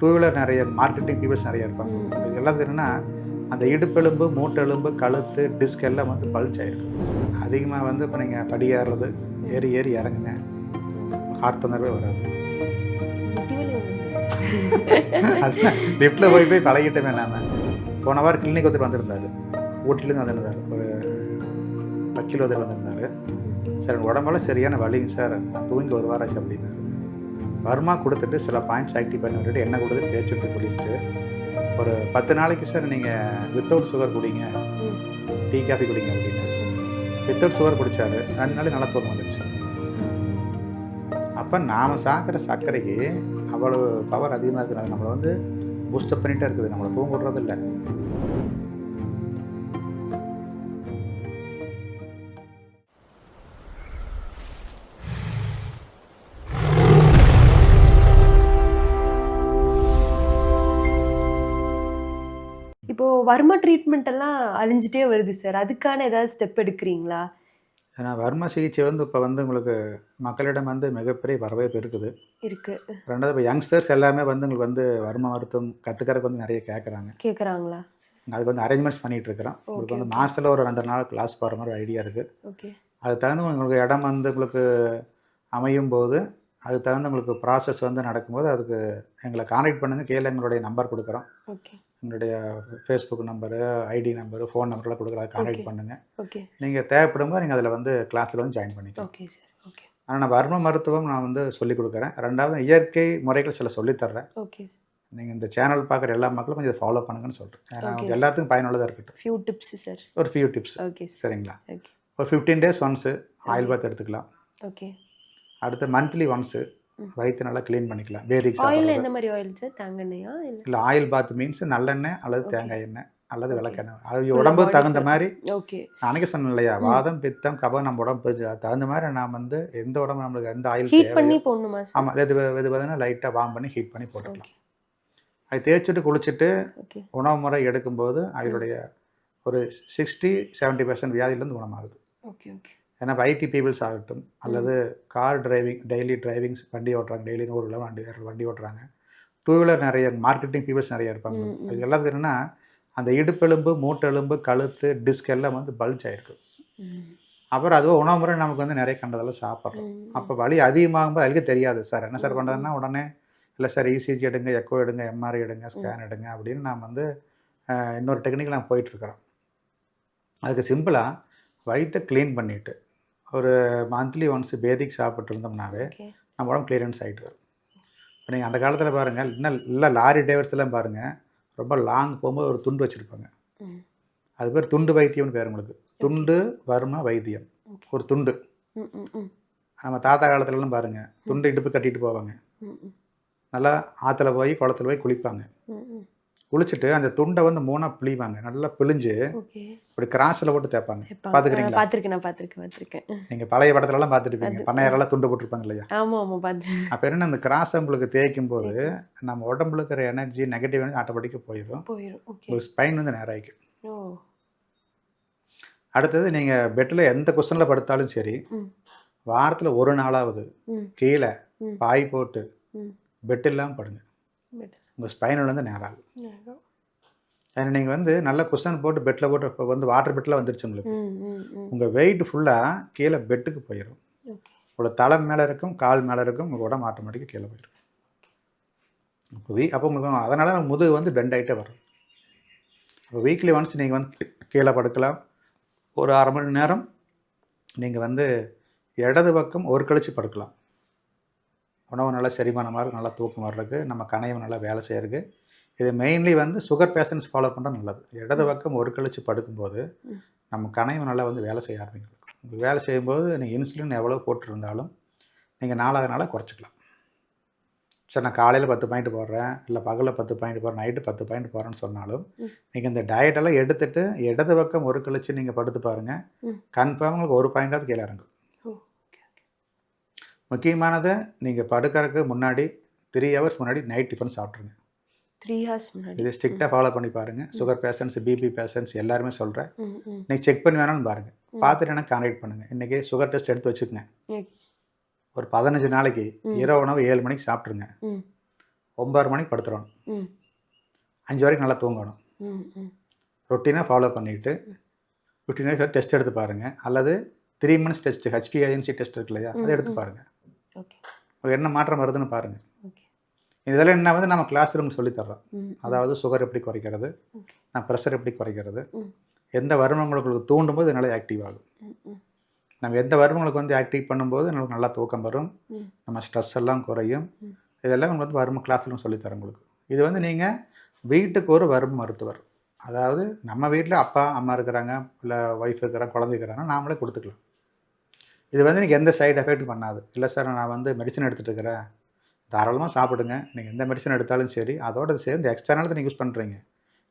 Two wheeler நிறைய marketing peoples நிறைய இருப்பாங்க. இது எல்லாம் என்னென்னா அந்த இடுப்பெலும்பு, மூட்டெலும்பு, கழுத்து, டிஸ்க் எல்லாம் வந்து பல்ச் ஆகிருக்கு. அதிகமாக வந்து இப்போ நீங்கள் படி ஏறுறது, ஏறி ஏறி இறங்குங்க, ஹார்ட் தொந்தரவே வராது. அதுதான் லிஃப்ட்டில் போய் போய் பழகிட்டோமே நாம. போன வாரம் கிளினிக் ஒருத்தர் வந்திருந்தார், ஊட்டிலேருந்து வந்திருந்தார், ஒரு வக்கீல் ஒருத்தர் வந்திருந்தார். சார் எனக்கு உடம்பெல்லாம் சரியான வலிங்க சார், நான் தூங்கி ஒரு வாரம் ஆச்சு அப்படின்னாரு. வர்மா கொடுத்துட்டு சில பாயிண்ட்ஸ் ஆக்டிவ் பண்ணி விட்டுட்டு எண்ணெய் கொடுத்து தேய்ச்சி விட்டு குடிச்சிட்டு ஒரு 10 நாளைக்கு சார் நீங்கள் வித்தவுட் சுகர் குடிங்க, டீ காஃபி குடிங்க அப்படின்னு. வித்தவுட் சுகர் குடித்தாரு, 2 நாள் நல்லா தூக்கம் வந்துடுச்சு. அப்போ நாம் சாப்பிட்ற சர்க்கரைக்கு அவ்வளோ பவர் அதிகமாக இருக்குது. அது நம்மளை வந்து பூஸ்டப் பண்ணிகிட்டே இருக்குது, நம்மளை தூங்க விடுறது இல்லை. இப்போது வர்மா ட்ரீட்மெண்ட் எல்லாம் அழிஞ்சிட்டே வருது சார், அதுக்கான ஏதாவது ஸ்டெப் எடுக்கிறீங்களா? ஏன்னா வர்மா சிகிச்சை வந்து இப்போ வந்து உங்களுக்கு மக்களிடம் வந்து மிகப்பெரிய வரவேற்பு இருக்குது. ரெண்டாவது இப்போ யங்ஸ்டர்ஸ் எல்லாமே வந்து உங்களுக்கு வந்து வர்மா மருத்துவம் கற்றுக்கிறதுக்கு வந்து நிறைய கேட்குறாங்களா? அதுக்கு வந்து அரேஞ்ச்மெண்ட்ஸ் பண்ணிகிட்டு இருக்கிறோம். உங்களுக்கு வந்து மாதத்தில் ஒரு 2 நாள் கிளாஸ் போகிற மாதிரி ஐடியா இருக்குது. அது தகுந்த உங்களுக்கு இடம் வந்து உங்களுக்கு அமையும் போது அதுக்கு தகுந்த உங்களுக்கு ப்ராசஸ் வந்து நடக்கும்போது அதுக்கு எங்களை கான்டாக்ட் பண்ணுங்கள். கீழே எங்களுடைய நம்பர் கொடுக்குறோம். எங்களுடைய Facebook number, ID number, phone நம்பர்லாம் கொடுக்குறோம். கான்டாக்ட் பண்ணுங்கள். நீங்கள் தேவைப்படும் போது நீங்கள் அதில் வந்து கிளாஸில் வந்து ஜாயின் பண்ணிக்கலாம். ஆனால் நான் வர்ம மருத்துவம் நான் வந்து சொல்லிக் கொடுக்குறேன். ரெண்டாவது இயற்கை முறைகள் சில சொல்லித்தர்றேன். நீங்கள் இந்த சேனல் பார்க்குற எல்லா மக்களும் கொஞ்சம் ஃபாலோ பண்ணுங்கன்னு சொல்கிறேன். ஏன்னா எல்லாத்துக்கும் பயனுள்ளதாக இருக்கட்டும். ஒரு ஃபியூ டிப்ஸ் சரிங்களா? ஒரு 15 days ஒன்ஸு ஆயில் பாத் எடுத்துக்கலாம். அடுத்து மந்த்லி ஒன்ஸு வயிற்று நல்லா க்ளீன் பண்ணிக்கலாம். வேதிக் ஆயில் எந்த மாதிரி ஆயில் சார்? தேங்காய் இல்லை, ஆயில் பாத் மீன்ஸ் நல்லெண்ணெய் அல்லது தேங்காய் எண்ணெய் அல்லது விளக்கெண்ணெய். அது உடம்பு தகுந்த மாதிரி. அன்றைக்கி சொன்னேன் இல்லையா, வாதம் பித்தம் கபம் நம்ம உடம்பு தகுந்த மாதிரி நாம் வந்து எந்த உடம்பு நம்மளுக்கு எந்த ஆயில் ஹீட் பண்ணி போடணுமா? ஆமாம், வெது பார்த்தீங்கன்னா லைட்டாக வார்ம் பண்ணி ஹீட் பண்ணி போட்டுக்கலாம். அது தேய்ச்சிட்டு குளிச்சுட்டு உணவு முறை எடுக்கும்போது அதனுடைய ஒரு 60-70% வியாதியிலேருந்து குணமாகுது. ஏன்னா ஐடி பீப்புள்ஸ் ஆகட்டும் அல்லது கார் டிரைவிங், டெய்லி டிரைவிங்ஸ், வண்டி ஓட்டுறாங்க, டெய்லி 100 கிலோ வண்டி ஓட்டுறாங்க. டூ வீலர் நிறைய மார்க்கெட்டிங் பீப்புள்ஸ் நிறைய இருப்பாங்க. இது எல்லாம் என்னென்னா அந்த இடுப்பெலும்பு, மூட்டெலும்பு, கழுத்து, டிஸ்க் எல்லாம் வந்து பல்ச் ஆகிருக்கு. அப்புறம் அதுவும் உணவு முறை நமக்கு வந்து நிறைய கண்டதெல்லாம் சாப்பிட்றோம். அப்போ வலி அதிகமாகும்போது அதுக்கு தெரியாது. சார் என்ன சார் பண்ணுறதுன்னா உடனே இல்லை சார் இசிஜி எடுங்க, எக்கோ எடுங்க, எம்ஆர்ஐ எடுங்க, ஸ்கேன் எடுங்க அப்படின்னு நாம் வந்து இன்னொரு டெக்னிக் நான் போயிட்டுருக்குறோம். அதுக்கு சிம்பிளாக வயிற்றை க்ளீன் பண்ணிவிட்டு ஒரு மந்த்லி ஒன்ஸ் பேதிக் சாப்பிட்டு இருந்தோம்னாவே நம்ம உடம்பு கிளியரன்ஸ் ஆகிட்டு வரும். இப்போ நீங்கள் அந்த காலத்தில் பாருங்கள், இன்னும் இல்லை லாரி டிரைவர்ஸ்லாம் பாருங்கள், ரொம்ப லாங் போகும்போது ஒரு துண்டு வச்சுருப்பாங்க. அது பேர் துண்டு வைத்தியம்னு பேர். உங்களுக்கு துண்டு வர்ம வைத்தியம், ஒரு துண்டு. நம்ம தாத்தா காலத்துலலாம் பாருங்கள், துண்டு இடுப்பு கட்டிட்டு போவாங்க. நல்லா ஆற்றுல போய் குளத்துல போய் குளிப்பாங்க. குளிச்சுட்டு அந்த துண்டை வந்து 3ஆக பிழிவாங்க. நல்லா பிழிஞ்சு இப்படி கிராஸில் போட்டு தேய்ப்பாங்க. பார்த்துக்கிறீங்களா? பார்த்துருக்கேன். நீங்கள் பழைய படத்துலலாம் பார்த்துருப்பீங்க, பண்ணையாரெல்லாம் துண்டு போட்டிருப்பாங்க இல்லையா? பார்த்து. அப்போ என்ன, அந்த கிராஸை உங்களுக்கு தேய்க்கும் போது நம்ம உடம்புல இருக்கிற எனர்ஜி, நெகட்டிவ் எனர்ஜி ஆட்டோமேட்டிக்காக போயிடும். ஒரு ஸ்பைன் வந்து நேராகிக்கும். அடுத்தது நீங்கள் பெட்டில் எந்த குஷனில் படுத்தாலும் சரி, வாரத்தில் ஒரு நாளாவது கீழே பாய் போட்டு பெட் இல்லாமல் படுங்க. உங்கள் ஸ்பைனல் வந்து நேராகும். ஏன்னா நீங்கள் வந்து நல்ல குஷன் போட்டு பெட்டில் போட்டு இப்போ வந்து வாட்டர் பெட்டில் வந்துருச்சு உங்களுக்கு. உங்கள் வெயிட் ஃபுல்லாக கீழே பெட்டுக்கு போயிடும். உங்களோட தலை மேலே இருக்கும், கால் மேலே இருக்கும், உங்கள் உடம்பு ஆட்டோமேட்டிக்காக கீழே போயிடும். அப்போ உங்களுக்கு அதனால் முதுகு வந்து பெண்ட் ஆகிட்டே வரும். அப்போ வீக்லி ஒன்ஸ் நீங்கள் வந்து கீழே படுக்கலாம். ஒரு 1/2 மணி நேரம் நீங்கள் வந்து இடது பக்கம் ஒரு கழிச்சு படுக்கலாம். உணவு நல்லா செரிமானம் மாதிரி நல்லா தூக்கம் வர்றதுக்கு, நம்ம கணையம் நல்லா வேலை செய்யறதுக்கு. இது மெயின்லி வந்து சுகர் பேஷண்ட்ஸ் ஃபாலோ பண்ணுறது நல்லது. இடது பக்கம் ஒரு கழிச்சு படுக்கும்போது நம்ம கணையம் நல்லா வந்து வேலை செய்ய ஆரம்பிக்கும். வேலை செய்யும்போது நீங்கள் இன்சுலின் எவ்வளோ போட்டிருந்தாலும் நீங்கள் 4வது நாளாக குறைச்சிக்கலாம். சார் நான் காலையில் 10 பாயிண்ட் போடுறேன், இல்லை பகலில் 10 பாயிண்ட் போடுறேன், நைட்டு 10 பாயிண்ட் போடுறேன்னு சொன்னாலும் நீங்கள் இந்த டயட்டெல்லாம் எடுத்துகிட்டு இடது பக்கம் ஒரு கழிச்சு நீங்கள் படுத்து பாருங்கள், கன்ஃபார்ம் உங்களுக்கு 1 பாயிண்டாவது கீழே இறங்கும். முக்கியமானது, நீங்கள் படுக்கிறதுக்கு முன்னாடி 3 hours முன்னாடி நைட் டிஃபன் சாப்பிட்ருங்க. 3 hours முன்னாடி. இது ஸ்ட்ரிக்டாக ஃபாலோ பண்ணி பாருங்கள். சுகர் பேஷண்ட்ஸ், பிபி பேஷண்ட்ஸ் எல்லாருமே சொல்கிறேன். நீங்கள் செக் பண்ணி வேணாலும் பாருங்கள். பார்த்துட்டு எனக்கு கான்டாக்ட் பண்ணுங்கள். இன்றைக்கி சுகர் டெஸ்ட் எடுத்து வச்சுக்கோங்க. ஒரு 15 நாளைக்கு இரவு உணவு 7 மணிக்கு சாப்பிட்ருங்க. 9:30 மணிக்கு படுத்துடணும். ம் 5 வரைக்கும் நல்லா தூங்கணும். ம் ம் ரொட்டீனாக ஃபாலோ பண்ணிவிட்டு 15 டேஸ் டெஸ்ட் எடுத்து பாருங்கள். அல்லது 3 மந்த்ஸ் டெஸ்ட் HbA1c டெஸ்ட் இருக்கு இல்லையா, அதை எடுத்து பாருங்கள். ஓகே உங்களுக்கு என்ன மாற்றம் வருதுன்னு பாருங்கள். ஓகே இதெல்லாம் என்ன வந்து நம்ம கிளாஸ் ரூம் சொல்லித்தர்றோம். ம் அதாவது சுகர் எப்படி குறைக்கிறது, ஓகே நான் ப்ரெஷர் எப்படி குறைக்கிறது, ம் எந்த வருமங்களுக்கு உங்களுக்கு தூண்டும் போது நல்லா ஆக்டிவ் ஆகும். ம் ம் நம்ம எந்த வருமங்களுக்கு வந்து ஆக்டிவ் பண்ணும்போது நமக்கு நல்லா தூக்கம் வரும், ம் நம்ம ஸ்ட்ரெஸ் எல்லாம் குறையும். ம் இதெல்லாம் உங்களுக்கு வந்து வரும கிளாஸ் ரூம் சொல்லித்தரேன் உங்களுக்கு. இது வந்து நீங்கள் வீட்டுக்கு ஒரு வரும மருத்துவர், அதாவது நம்ம வீட்டில் அப்பா அம்மா இருக்கிறாங்க, இல்லை ஒய்ஃப் இருக்கிறாங்க, குழந்தை இருக்கிறாங்க, நாமளே கொடுத்துக்கலாம். இது வந்து நீங்கள் எந்த சைடு எஃபெக்ட் பண்ணாது. இல்லை சார் நான் வந்து மெடிசன் எடுத்துகிட்டு இருக்கிறேன், தாராளமாக சாப்பிடுங்க. நீங்கள் எந்த மெடிசன் எடுத்தாலும் சரி, அதோடு சேர்ந்து எக்ஸ்டர்னல் நீங்கள் யூஸ் பண்ணுறீங்க.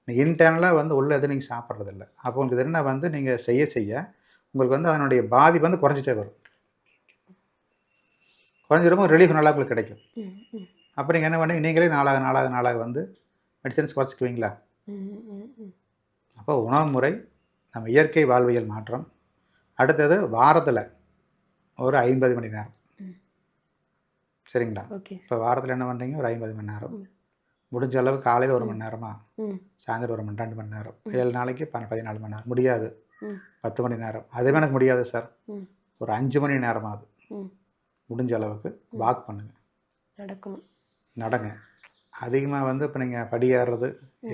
நீங்கள் இன்டர்னலாக வந்து உள்ள எதுவும் நீங்கள் சாப்பிட்றதில்ல. அப்போ உங்களுக்கு இது என்ன வந்து நீங்கள் செய்ய உங்களுக்கு வந்து அதனுடைய பாதிப்பு வந்து குறைஞ்சிட்டே வரும். குறைஞ்சிருமோ ரிலீஃப் நல்லா உங்களுக்கு கிடைக்கும். ம் ம் அப்போ நீங்கள் என்ன பண்ணீங்க, நீங்களே நாளாக வந்து மெடிசன்ஸ் குறைச்சிக்குவீங்களா? ம் ம் ம் அப்போ உணவு முறை, நம்ம இயற்கை வாழ்வியல் மாற்றம். அடுத்தது வாரத்தில் ஒரு 50 மணி நேரம். ம் சரிங்களா? ஓகே இப்போ வாரத்தில் என்ன பண்ணுறீங்க, ஒரு 50 மணி நேரம். ம் முடிஞ்ச அளவு காலையில் 1 மணி நேரமா, ம் சாயந்தரம் 1 மணி 2 மணி நேரம், 7 நாளைக்கு 14 மணி நேரம். முடியாது ம் 10 மணி நேரம். அதுவே எனக்கு முடியாது சார். ம் ஒரு 5 மணி நேரமாவது ம் முடிஞ்ச அளவுக்கு வாக் பண்ணுங்கள், நடக்கணும். நடங்க. அதிகமாக வந்து இப்போ நீங்கள் படி ஏறுறது,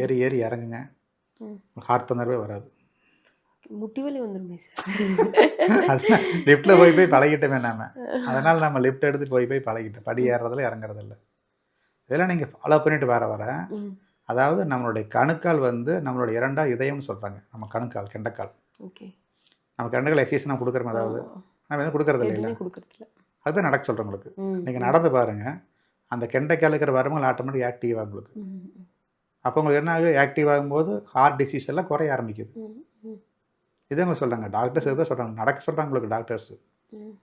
ஏறி இறங்குங்க, ம் ஹார்ட் தொந்தரவே வராது. முட்டி வலி வந்துருமே சார். அதுதான் லிஃப்ட்டில் போய் பழகிட்டோமே நாம. அதனால் நம்ம லிஃப்ட் எடுத்து போய் பழகிட்டோம். படி ஏறுறதில்ல இறங்குறதில்ல. இதெல்லாம் நீங்கள் ஃபாலோ பண்ணிட்டு வர ம் அதாவது நம்மளுடைய கணுக்கால் வந்து நம்மளுடைய 2ஆவது இதயம்னு சொல்கிறாங்க. நம்ம கணுக்கால், கெண்டைக்கால். ஓகே நம்ம கெண்டைக்கால் எக்ஸசைஸ் நம்ம கொடுக்குறோம். அதாவது நம்ம எதுவும் கொடுக்குறது இல்லைல்ல, எதுவுமே கொடுக்கறதில்ல. அதுதான் நடக்க சொல்கிறேன் உங்களுக்கு. ம் நீங்கள் நடந்து பாருங்கள், அந்த கெண்டைக்கால் இருக்கிற வருமங்கள் ஆட்டோமேட்டிக் ஆக்டிவ் ஆகும் உங்களுக்கு. ம் ம் அப்போ உங்களுக்கு என்ன ஆகும், ஆக்டிவ் ஆகும்போது ஹார்ட் டிசீஸ் எல்லாம் குறைய ஆரம்பிக்குது. ம் ம் இதே உங்களுக்கு சொல்கிறாங்க, டாக்டர்ஸ் எதாவது சொல்கிறாங்க, நடக்க சொல்கிறாங்க உங்களுக்கு டாக்டர்ஸ். ம்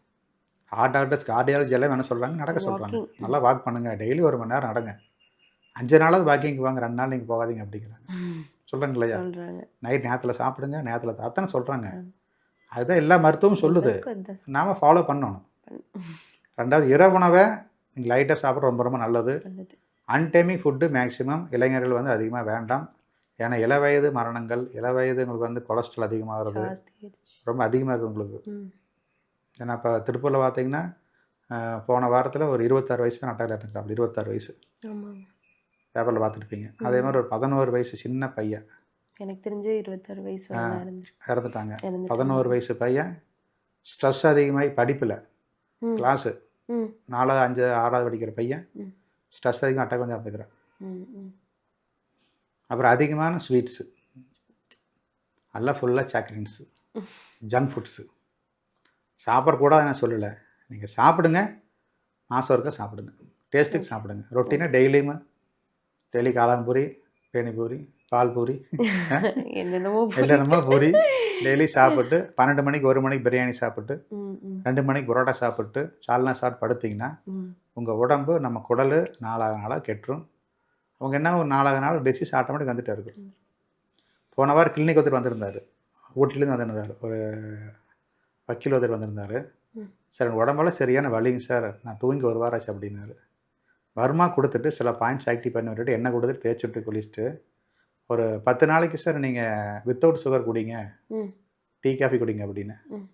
ஹார்ட் டாக்டர்ஸ், கார்டியாலஜி எல்லாம் என்ன சொல்கிறாங்க, நடக்க சொல்கிறாங்க. வாக்கிங். நல்லா வாக் பண்ணுங்கள், டெய்லி 1 மணி நேரம் நடங்க. 5 நாளாவது வாக்கிங்க்கு வாங்க, 2 நாள் நீங்கள் போகாதீங்க அப்படிங்கிறாங்க. சொல்கிறாங்க இல்லையா? சொல்றாங்க. நைட் நேரத்தில் சாப்பிடுங்க, நேரத்தில் அத்தனை சொல்கிறாங்க. அதுதான் எல்லா மருத்துவமும் சொல்லுது. அதான் நாம் ஃபாலோ பண்ணணும். 2வது இரவு உணவை நீங்கள் லைட்டாக சாப்பிட்றது ரொம்ப ரொம்ப நல்லது. நல்லது. அன்டைமிங் ஃபுட்டு மேக்ஸிமம் இளைஞர்கள் வந்து அதிகமாக வேண்டாம். ஏன்னா இளவயது மரணங்கள், இளவயது உங்களுக்கு வந்து கொலஸ்ட்ரால் அதிகமாகிறது ஜாஸ்தி ஆயிடுச்சு. ரொம்ப அதிகமாக இருக்குது உங்களுக்கு. ம் ஏன்னா இப்போ திருப்பூரில் பார்த்தீங்கன்னா போன வாரத்தில் ஒரு 26 வயசு தான் அட்டாக் இறந்துட்டாங்க. 26 வயசு ஆமாங்க. பேப்பரில் பார்த்துருப்பீங்க. அதே மாதிரி ஒரு 11 வயசு சின்ன பையன் எனக்கு தெரிஞ்சு 26 வயசு வரை இறந்துட்டாங்க. இறந்துட்டாங்க. 11 வயசு பையன் ஸ்ட்ரெஸ் அதிகமாகி படிப்பில் ம் கிளாஸு ம் 4, 5, 6வது படிக்கிற பையன் ம் ஸ்ட்ரெஸ் அதிகமாக அட்டாக் வந்து இறந்துக்கிறேன். ம் ம் அப்புறம் அதிகமான ஸ்வீட்ஸு, எல்லாம் ஃபுல்லாக சாக்லேட்ஸு, ஜங்க் ஃபுட்ஸு சாப்பிடக்கூடாது நான் சொல்லலை. நீங்கள் சாப்பிடுங்க, மாதம் ஒருக்கா சாப்பிடுங்க, டேஸ்ட்டுக்கு சாப்பிடுங்க. ரொட்டீனாக டெய்லி காளான் பூரி, பேனி பூரி, பால் பூரி, என்னென்னமோ பூரி டெய்லி சாப்பிட்டு 12 மணிக்கு 1 மணிக்கு பிரியாணி சாப்பிட்டு ம் ம் 2 மணிக்கு பரோட்டா சாப்பிட்டு சால்னா சாப்பிட்டு படுத்திங்கன்னா ம் உங்கள் உடம்பு, நம்ம குடல் நாளாக கெட்டுரும். அவங்க என்ன ஒரு நாளாக டிசீஸ் ஆட்டோமேட்டிக் வந்துட்டே இருக்கும். போன வாரம் கிளினிக் ஒருத்தர் வந்திருந்தார், ஊட்டிலேருந்து வந்திருந்தார். ஒரு வக்கீல் ஒருத்தர் வந்திருந்தார். ம் சார் எனக்கு உடம்பெல்லாம் சரியான வலிங்க சார், நான் தூங்கி 1 வாரம் ஆச்சு அப்படின்னாரு. வருமா கொடுத்துட்டு சில பாயிண்ட்ஸ் ஆக்டிவ் பண்ணி விட்டுட்டு எண்ணெய் கொடுத்துட்டு தேய்ச்சி விட்டு குளிச்சுட்டு ஒரு 10 நாளைக்கு சார் நீங்கள் வித்தவுட் சுகர் குடிங்க, ம் டீ காஃபி குடிங்க அப்படின்னு. ம்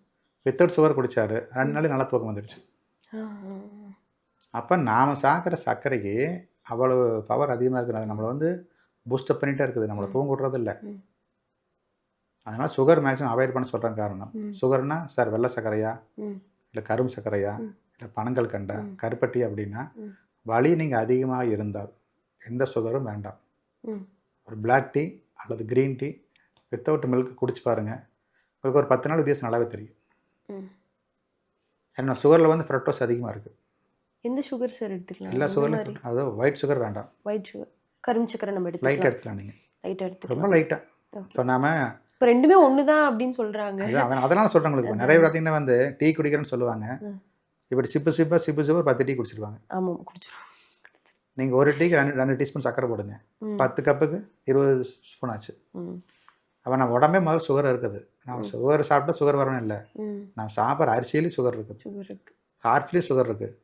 வித்தவுட் சுகர் குடித்தார். 2 நாளைக்கு நல்லா தூக்கம் வந்துடுச்சு. ஆ ஆ அப்போ நாம் சாப்பிட்ற சர்க்கரைக்கு அவ்வளோ பவர் அதிகமாக இருக்குது. அது நம்மளை வந்து பூஸ்டப் பண்ணிகிட்டே இருக்குது, நம்மளை தூங்க விட்றது இல்லை. ம் அதனால் சுகர் மேக்ஸிமம் அவாய்ட் பண்ண சொல்கிறேன். காரணம் ம் சுகர்னா சார் வெள்ளை சர்க்கரையா, ம் இல்லை கரும் சர்க்கரையா, ம் இல்லை பனங்கள் கண்டா, ம் கருப்பட்டி அப்படின்னா ம் வலி நீங்கள் அதிகமாக இருந்தால் எந்த சுகரும் வேண்டாம். ம் ஒரு பிளாக் டீ அல்லது க்ரீன் டீ வித்தவுட் மில்க் குடிச்சு பாருங்கள், உங்களுக்கு ஒரு 10 நாள் வித்தியாசம் நல்லாவே தெரியும். ம் ஏன்னா சுகரில் வந்து ஃப்ரக்டோஸ் அதிகமாக இருக்குது. எந்த சுகர் சார் எடுத்துக்கலாம்? எல்லா சுகர்லையும் அதாவது ஒயிட் சுகர் வேண்டாம், ஒயிட் சுகர், கரும் சக்கரை நம்ம லைட்டாக எடுத்துக்கலாம். எடுத்துக்கலாம். நீங்கள் லைட்டாக எடுத்துக்கலாம். ரொம்ப லைட்டாக. ஓகே. இப்போ நாம் இப்போ ரெண்டுமே ஒன்று தான் அப்படின்னு சொல்கிறாங்க. அதனால சொல்கிறேன் உங்களுக்கு. இப்போ நிறைய பார்த்தீங்கன்னா வந்து டீ குடிக்கிறேன்னு சொல்லுவாங்க, ம் இப்படி சிப்பு 10 டீ குடிச்சிடுவாங்க. ஆமாம் குடிச்சிடும். நீங்கள் ஒரு டீக்கு 2 டீஸ்பூன் சக்கரை போடுங்க, ம் 10 கப்புக்கு 20 ஸ்பூன் ஆச்சு. ம் அப்போ நம்ம உடம்பே முதல்ல சுகர் இருக்குது. நம்ம சுகர் சாப்பிட்டா சுகர் வரணும் இல்லை, ம் நம்ம சாப்பிட்ற அரிசியிலையும் சுகர் இருக்குது, சுகர் இருக்குது. கார்ட்லேயும் சுகர் இருக்குது,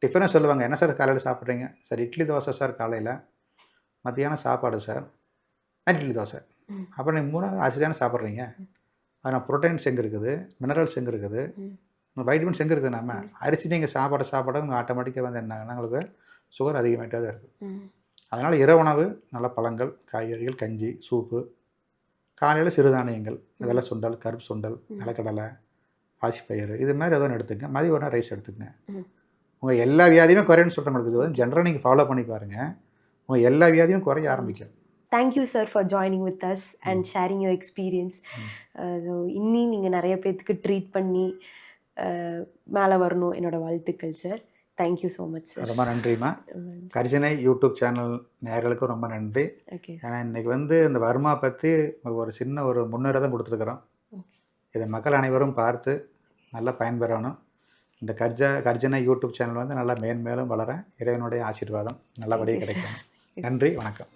டிஃபனும் சொல்லுவாங்க, என்ன சார் காலையில் சாப்பிட்றீங்க? சார் இட்லி தோசை சார் காலையில், மத்தியானம் சாப்பாடு சார், நைட் இட்லி தோசை. அப்போ நீங்கள் 3 அரிசி தானே சாப்பிட்றீங்க? அதில் ப்ரோட்டீன்ஸ் எங்கே இருக்குது, மினரல்ஸ் எங்கே இருக்குது, வைட்டமின்ஸ் எங்கே இருக்குது? நம்ம அரிசி நீங்கள் சாப்பிட உங்களுக்கு ஆட்டோமேட்டிக்காக வந்து என்ன ஆகுதுன்னா உங்களுக்கு சுகர் அதிகமாகிட்டே தான் இருக்குது. அதனால் இரவு உணவு நல்ல பழங்கள், காய்கறிகள், கஞ்சி, சூப்பு, காலையில் சிறுதானியங்கள், வெள்ளை சுண்டல், கருப்பு சுண்டல், நிலக்கடலை, பாசிப்பயிறு இது மாதிரி ஏதோ ஒன்று எடுத்துங்க. மதியம் ஒரு ரைஸ் எடுத்துக்கங்க. உங்கள் எல்லா வியாதியுமே குறையுன்னு சொல்கிறவங்களுக்கு இது வந்து ஜென்ரலாக நீங்கள் ஃபாலோ பண்ணி பாருங்கள், உங்கள் எல்லா வியாதியும் குறைய ஆரம்பிக்கும். Thank you sir for joining with us and sharing your experience. இன்னி நீங்கள் நிறைய பேர்த்துக்கு ட்ரீட் பண்ணி மேலே வரணும், என்னோடய வாழ்த்துக்கள் sir. Thank you so much sir. ரொம்ப நன்றிம்மா. கர்ஜனை யூடியூப் சேனல் நேயர்களுக்கும் ரொம்ப நன்றி. ஓகே. ஏன்னா இன்றைக்கி வந்து இந்த வர்மா பற்றி ஒரு சின்ன ஒரு முன்னுரை தான் கொடுத்துருக்குறோம். இதை மக்கள் அனைவரும் பார்த்து நல்லா பயன்பெறணும். இந்த கர்ஜனை யூடியூப் சேனல் வந்து நல்லா மேன்மேலும் வளர இறைவனுடைய ஆசீர்வாதம் நல்லபடியாக கிடைக்கணும். நன்றி, வணக்கம்.